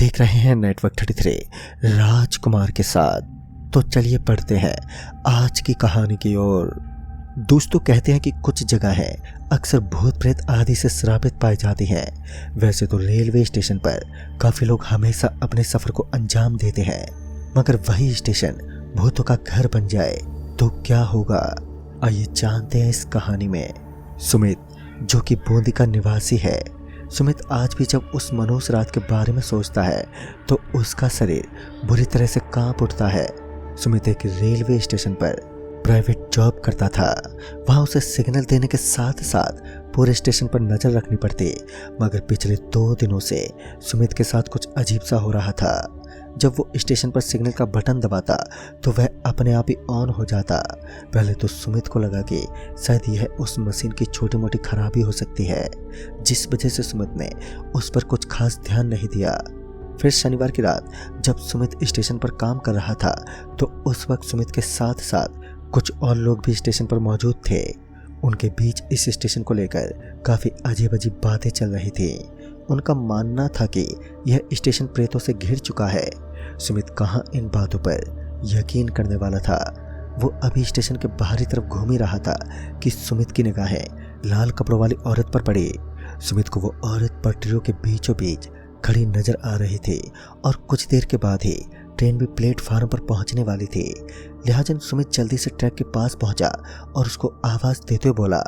देख रहे हैं नेटवर्क 33 राजकुमार के साथ। तो चलिए पढ़ते हैं आज की कहानी की ओर। दोस्तों, कहते हैं कि कुछ जगह है अक्सर भूत प्रेत आदि से श्रापित पाई जाती हैं। वैसे तो रेलवे स्टेशन पर काफी लोग हमेशा अपने सफर को अंजाम देते हैं, मगर वही स्टेशन भूतों का घर बन जाए तो क्या होगा? आइए जानते हैं इस कहानी में। सुमित, जो कि बूंदी का निवासी है, सुमित आज भी जब उस मनोज रात के बारे में सोचता है तो उसका शरीर बुरी तरह से कांप उठता है। सुमित एक रेलवे स्टेशन पर प्राइवेट जॉब करता था। वहां उसे सिग्नल देने के साथ साथ पूरे स्टेशन पर नजर रखनी पड़ती, मगर पिछले 2 दिनों से सुमित के साथ कुछ अजीब सा हो रहा था। जब वो स्टेशन पर सिग्नल का बटन दबाता तो वह अपने आप ही ऑन हो जाता। पहले तो सुमित को लगा कि शायद यह उस मशीन की छोटी मोटी खराबी हो सकती है, जिस वजह से सुमित ने उस पर कुछ खास ध्यान नहीं दिया। फिर शनिवार की रात जब सुमित स्टेशन पर काम कर रहा था तो उस वक्त सुमित के साथ साथ कुछ और लोग भी स्टेशन पर मौजूद थे। उनके बीच इस स्टेशन को लेकर काफ़ी अजीब अजीब बातें चल रही थी। उनका मानना था कि यह स्टेशन प्रेतों से घिर चुका है। सुमित कहाँ इन बातों पर यकीन करने वाला था। वो अभी स्टेशन के बाहरी तरफ घूम ही रहा था कि सुमित की निगाहें लाल कपड़ों वाली औरत पर पड़ी। सुमित को वो औरत पटरियों के बीचों बीच खड़ी नजर आ रही थी और कुछ देर के बाद ही ट्रेन भी प्लेटफार्म पर पहुंचने वाली थी। लिहाजा सुमित जल्दी से ट्रैक के पास पहुंचा और उसको आवाज देते हुए बोला,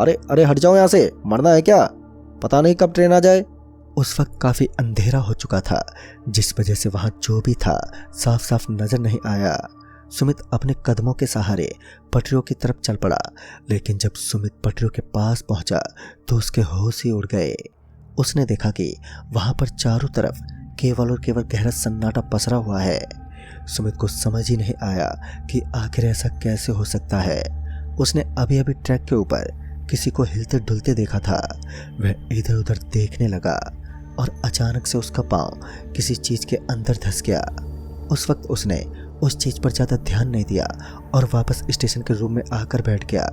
अरे अरे हट जाओ यहाँ से, मरना है क्या? पता नहीं कब ट्रेन आ जाए। उस वक्त काफी अंधेरा हो चुका था, जिस वजह से वहां जो भी था साफ साफ नजर नहीं आया। सुमित अपने कदमों के सहारे पटरियों की तरफ चल पड़ा, लेकिन जब सुमित पटरियों के पास पहुंचा तो उसके होश ही उड़ गए। उसने देखा कि वहां पर चारों तरफ केवल और केवल गहरा सन्नाटा पसरा हुआ है। सुमित को समझ ही नहीं आया कि आखिर ऐसा कैसे हो सकता है। उसने अभी अभी ट्रैक के ऊपर किसी को हिलते डुलते देखा था। वह इधर उधर देखने लगा और अचानक से उसका पांव किसी चीज के अंदर धंस गया। उस वक्त उसने उस चीज पर ज्यादा ध्यान नहीं दिया और वापस स्टेशन के रूम में आकर बैठ गया।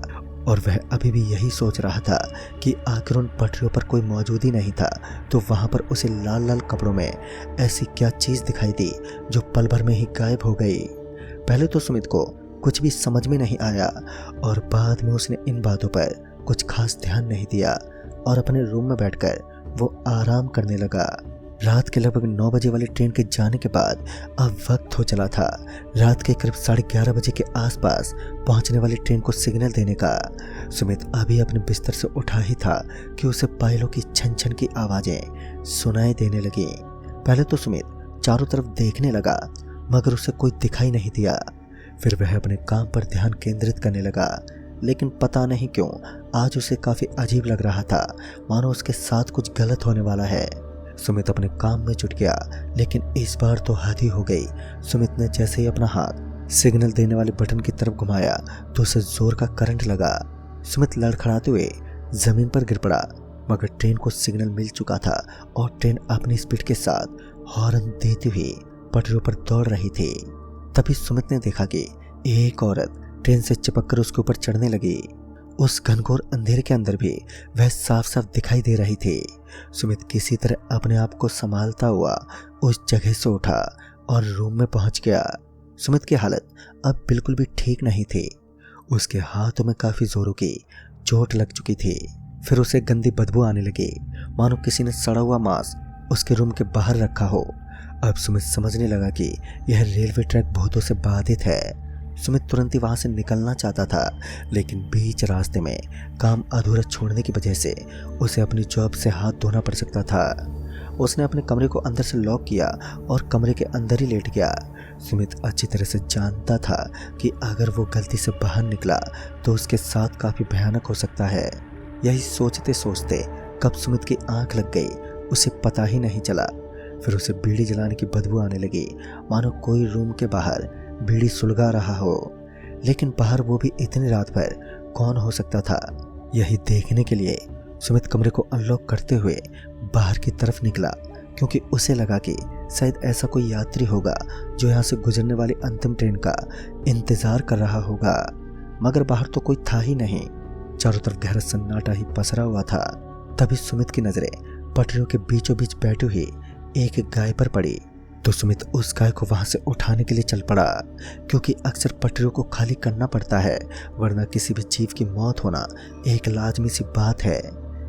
और वह अभी भी यही सोच रहा था कि आखिर उन पटरियों पर कोई मौजूद ही नहीं था, तो वहां पर उसे लाल लाल कपड़ों में ऐसी क्या चीज दिखाई दी जो पल भर में ही गायब हो गई। पहले तो सुमित को कुछ भी समझ में नहीं आया और बाद में उसने इन बातों पर कुछ खास ध्यान नहीं दिया और अपने रूम में बैठकर वो आराम करने लगा। रात के लगभग 9 बजे वाली ट्रेन के जाने के बाद अब वक्त हो चला था रात के करीब 11:30 बजे के आसपास पहुंचने वाली ट्रेन को सिग्नल देने का। सुमित अभी अपने बिस्तर से उठा ही था कि उसे पायलों की छन छन की आवाजें सुनाई देने लगी। पहले तो सुमित चारों तरफ देखने लगा, मगर उसे कोई दिखाई नहीं दिया। फिर वह अपने काम पर ध्यान केंद्रित करने लगा, लेकिन पता नहीं क्यों आज उसे काफी अजीब लग रहा था, मानो उसके साथ कुछ गलत होने वाला है। सुमित अपने काम में जुट गया, लेकिन इस बार तो हद ही हो गई। सुमित ने जैसे ही अपना हाथ सिग्नल देने वाले बटन की तरफ घुमाया तो उसे जोर का करंट लगा। सुमित लड़खड़ाते हुए जमीन पर गिर पड़ा, मगर ट्रेन को सिग्नल मिल चुका था और ट्रेन अपनी स्पीड के साथ हॉर्न देती हुई पटरियों पर दौड़ रही थी। तभी सुमित ने देखा कि एक औरत ट्रेन से चिपककर उसके ऊपर चढ़ने लगी। उस घनघोर अंधेरे के अंदर भी वह साफ साफ दिखाई दे रही थी। सुमित किसी तरह अपने आप को संभालता हुआ उस जगह से उठा और रूम में पहुंच गया। सुमित की हालत अब बिल्कुल भी ठीक नहीं थी। उसके हाथों में काफी जोरों की चोट लग चुकी थी। फिर उसे गंदी बदबू आने लगी, मानो किसी ने सड़ा हुआ मांस उसके रूम के बाहर रखा हो। अब सुमित समझने लगा कि यह रेलवे ट्रैक भूतों से बाधित है। सुमित तुरंत ही वहां से निकलना चाहता था, लेकिन बीच रास्ते में काम अधूरा छोड़ने की वजह से उसे अपनी जॉब से हाथ धोना पड़ सकता था। उसने अपने कमरे को अंदर से लॉक किया और कमरे के अंदर ही लेट गया। सुमित अच्छी तरह से जानता था कि अगर वो गलती से बाहर निकला तो उसके साथ काफी भयानक हो सकता है। यही सोचते सोचते कब सुमित की आंख लग गई उसे पता ही नहीं चला। फिर उसे बीड़ी जलाने की बदबू आने लगी, मानो कोई रूम के बाहर बीड़ी सुलगा रहा हो। लेकिन बाहर वो भी इतनी रात पर कौन हो सकता था? यही देखने के लिए सुमित कमरे को अनलॉक करते हुए बाहर की तरफ निकला, क्योंकि उसे लगा कि शायद ऐसा कोई यात्री होगा जो यहाँ से गुजरने वाली अंतिम ट्रेन का इंतजार कर रहा होगा। मगर बाहर तो कोई था ही नहीं। चारों तरफ गहरा सन्नाटा ही पसरा हुआ था। तभी सुमित की नजरें पटरियों के बीचों बीच बैठी हुई एक गाय पर पड़ी तो सुमित उस गाय को वहां से उठाने के लिए चल पड़ा, क्योंकि अक्सर पटरियों को खाली करना पड़ता है, वरना किसी भी जीव की मौत होना एक लाजमी सी बात है।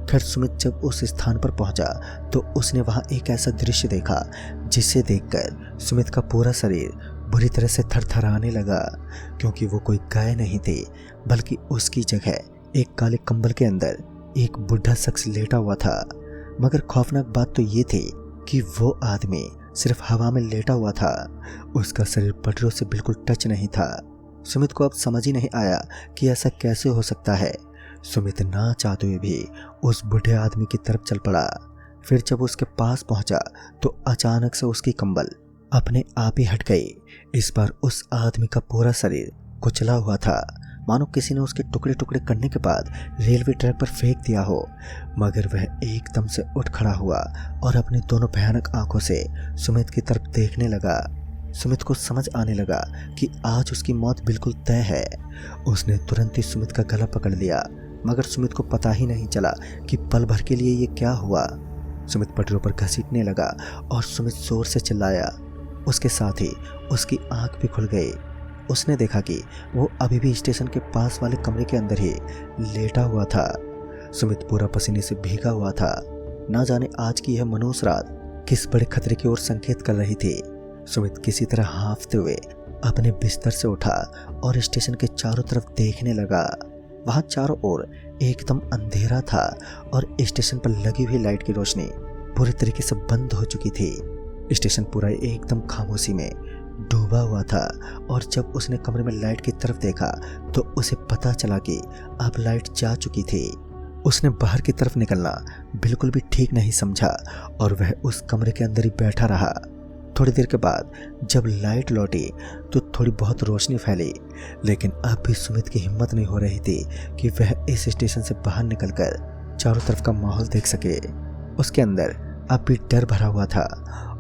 खैर सुमित जब उस स्थान पर पहुंचा तो उसने वहां एक ऐसा दृश्य देखा जिसे देखकर सुमित का पूरा शरीर बुरी तरह से थरथराने लगा, क्योंकि वो कोई गाय नहीं थी, बल्कि उसकी जगह एक काले कंबल के अंदर एक बुढ़ा शख्स लेटा हुआ था। मगर खौफनाक बात तो ये थी कि वो आदमी सिर्फ हवा में लेटा हुआ था, उसका शरीर पटरियों से बिल्कुल टच नहीं था। सुमित को अब समझ ही नहीं आया कि ऐसा कैसे हो सकता है। सुमित ना चाहते हुए भी उस बूढ़े आदमी की तरफ चल पड़ा। फिर जब उसके पास पहुंचा तो अचानक से उसकी कंबल अपने आप ही हट गई। इस बार उस आदमी का पूरा शरीर कुचला हुआ था, मानो किसी ने उसके टुकड़े टुकड़े करने के बाद रेलवे ट्रैक पर फेंक दिया हो। मगर वह एकदम से उठ खड़ा हुआ और अपनी दोनों भयानक आंखों से सुमित की तरफ देखने लगा। सुमित को समझ आने लगा कि आज उसकी मौत बिल्कुल तय है। उसने तुरंत ही सुमित का गला पकड़ लिया, मगर सुमित को पता ही नहीं चला कि पल भर के लिए ये क्या हुआ। सुमित पटरियों पर घसीटने लगा और सुमित जोर से चिल्लाया। उसके साथ ही उसकी आंख भी खुल गई। उसने देखा कि वो अभी भी स्टेशन के पास वाले कमरे के अंदर ही लेटा हुआ था। सुमित पूरा पसीने से भीगा हुआ था। ना जाने आज की यह मनहूस रात किस बड़े खतरे की ओर संकेत कर रही थी। सुमित किसी तरह हांफते हुए अपने बिस्तर से उठा और स्टेशन के चारों तरफ देखने लगा। वहां चारों ओर एकदम अंधेरा था और स्टेशन पर लगी हुई लाइट की रोशनी पूरी तरीके से बंद हो चुकी थी। स्टेशन पूरा एकदम खामोशी में डूबा हुआ था और जब उसने कमरे में लाइट की तरफ देखा तो उसे पता चला कि अब लाइट जा चुकी थी। उसने बाहर की तरफ निकलना बिल्कुल भी ठीक नहीं समझा और वह उस कमरे के अंदर ही बैठा रहा। थोड़ी देर के बाद जब लाइट लौटी तो थोड़ी बहुत रोशनी फैली, लेकिन अब भी सुमित की हिम्मत नहीं हो रही थी कि वह इस स्टेशन से बाहर निकलकर चारों तरफ का माहौल देख सके। उसके अंदर अब भी डर भरा हुआ था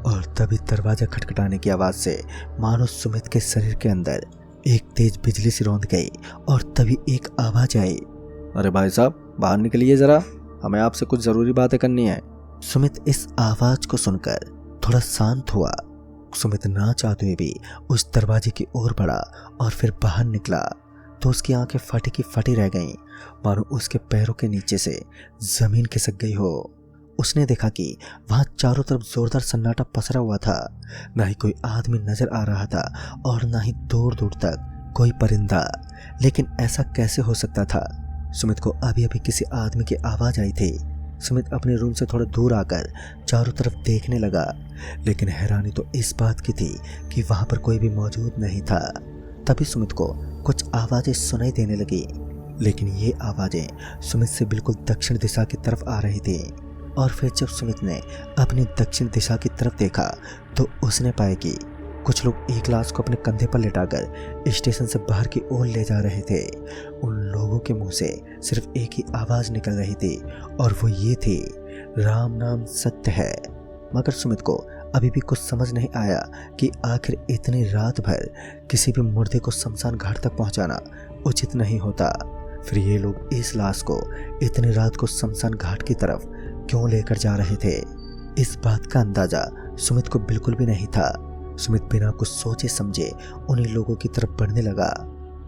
और तभी दरवाजा खटखटाने की आवाज से मानो सुमित के शरीर के अंदर एक तेज बिजली सी रौंद गई और तभी एक आवाज आई, अरे भाई साहब बाहर निकलिए जरा, हमें आपसे कुछ जरूरी बातें करनी है। सुमित इस आवाज को सुनकर थोड़ा शांत हुआ। सुमित ना चाहते हुए भी उस दरवाजे की ओर बढ़ा और फिर बाहर निकला तो उसकी आंखें फटी की फटी रह गईं, मानो उसके पैरों के नीचे से जमीन खिसक गई हो। उसने देखा कि वहां चारों तरफ जोरदार सन्नाटा पसरा हुआ था। ना ही कोई आदमी नजर आ रहा था और ना ही दूर दूर तक कोई परिंदा। लेकिन ऐसा कैसे हो सकता था? सुमित को अभी अभी किसी आदमी की आवाज आई थी। सुमित अपने रूम से थोड़ा दूर आकर चारों तरफ देखने लगा, लेकिन हैरानी तो इस बात की थी कि वहां पर कोई भी मौजूद नहीं था। तभी सुमित को कुछ आवाजें सुनाई देने लगी, लेकिन ये आवाजें सुमित से बिल्कुल दक्षिण दिशा की तरफ आ रही थी। और फिर जब सुमित ने अपनी दक्षिण दिशा की तरफ देखा तो उसने पाया कि कुछ लोग एक लाश को अपने कंधे पर लिटाकर स्टेशन से बाहर की ओर ले जा रहे थे। उन लोगों के मुंह से सिर्फ एक ही आवाज निकल रही थी और वो ये थी, राम नाम सत्य है। मगर सुमित को अभी भी कुछ समझ नहीं आया कि आखिर इतनी रात भर किसी भी मुर्दे को शमशान घाट तक पहुंचाना उचित नहीं होता। फिर ये लोग इस लाश को इतनी रात को शमशान घाट की तरफ क्यों लेकर जा रहे थे? इस बात का अंदाजा सुमित को बिल्कुल भी नहीं था। सुमित बिना कुछ सोचे समझे उन्हीं लोगों की तरफ बढ़ने लगा।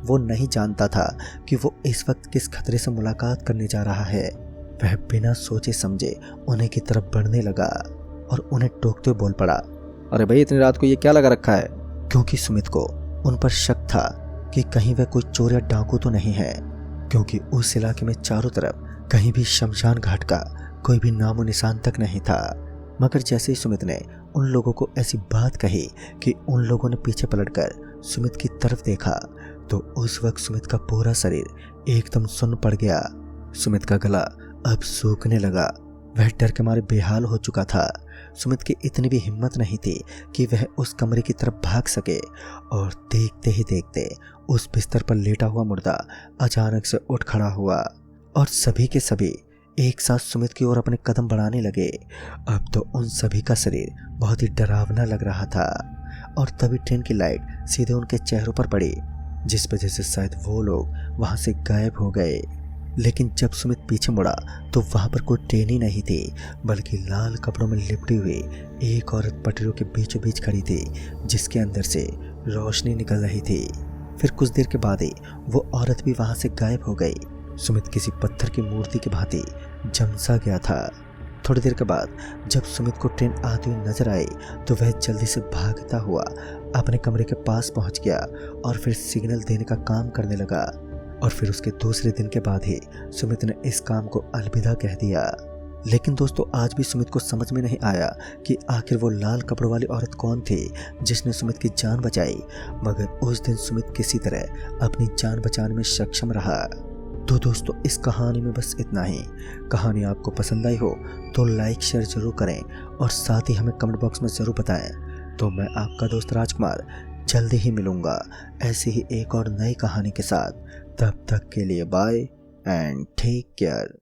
वो नहीं जानता था कि वो इस वक्त किस खतरे से मुलाकात करने जा रहा है। वह बिना सोचे समझे उन्हीं की तरफ बढ़ने लगा और उन्हें टोकते हुए बोल पड़ा, अरे भाई इतनी रात को ये क्या लगा रखा है? क्योंकि सुमित को उन पर शक था कि कहीं वह कोई चोर या डाकू तो नहीं है, क्योंकि उस इलाके में चारों तरफ कहीं भी शमशान घाट का कोई भी नामो निशान तक नहीं था। मगर जैसे ही सुमित ने उन लोगों को ऐसी बात कही कि उन लोगों ने पीछे पलटकर सुमित की तरफ देखा तो उस वक्त सुमित का पूरा शरीर एकदम सुन्न पड़ गया। सुमित का गला अब सूखने लगा। वह डर के मारे बेहाल हो चुका था। सुमित की इतनी भी हिम्मत नहीं थी कि वह उस कमरे की तरफ भाग सके और देखते ही देखते उस बिस्तर पर लेटा हुआ मुर्दा अचानक से उठ खड़ा हुआ और सभी के सभी एक साथ सुमित की ओर अपने कदम बढ़ाने लगे। अब तो उन सभी का शरीर बहुत ही डरावना लग रहा था और तभी ट्रेन की लाइट सीधे उनके चेहरों पर पड़ी, जिस वजह से शायद वो लोग वहां से गायब हो गए। लेकिन जब सुमित पीछे मुड़ा तो वहां पर कोई ट्रेन ही नहीं थी, बल्कि लाल कपड़ों में लिपटी हुई एक औरत पटरियों के बीचों बीच खड़ी थी, जिसके अंदर से रोशनी निकल रही थी। फिर कुछ देर के बाद ही वो औरत भी वहां से गायब हो गई। सुमित किसी पत्थर की मूर्ति की भांति जमसा गया था। थोड़ी देर के बाद जब सुमित को ट्रेन आती हुई नजर आई तो वह जल्दी से भागता हुआ अपने कमरे के पास पहुंच गया और फिर सिग्नल देने का काम करने लगा। और फिर उसके दूसरे दिन के बाद ही सुमित ने इस काम को अलविदा कह दिया। लेकिन दोस्तों, आज भी सुमित को समझ में नहीं आया कि आखिर वो लाल कपड़ों वाली औरत कौन थी जिसने सुमित की जान बचाई। मगर उस दिन सुमित किसी तरह अपनी जान बचाने में सक्षम रहा। तो दोस्तों, इस कहानी में बस इतना ही। कहानी आपको पसंद आई हो तो लाइक शेयर जरूर करें और साथ ही हमें कमेंट बॉक्स में ज़रूर बताएं। तो मैं आपका दोस्त राजकुमार जल्दी ही मिलूंगा ऐसी ही एक और नई कहानी के साथ। तब तक के लिए बाय एंड टेक केयर।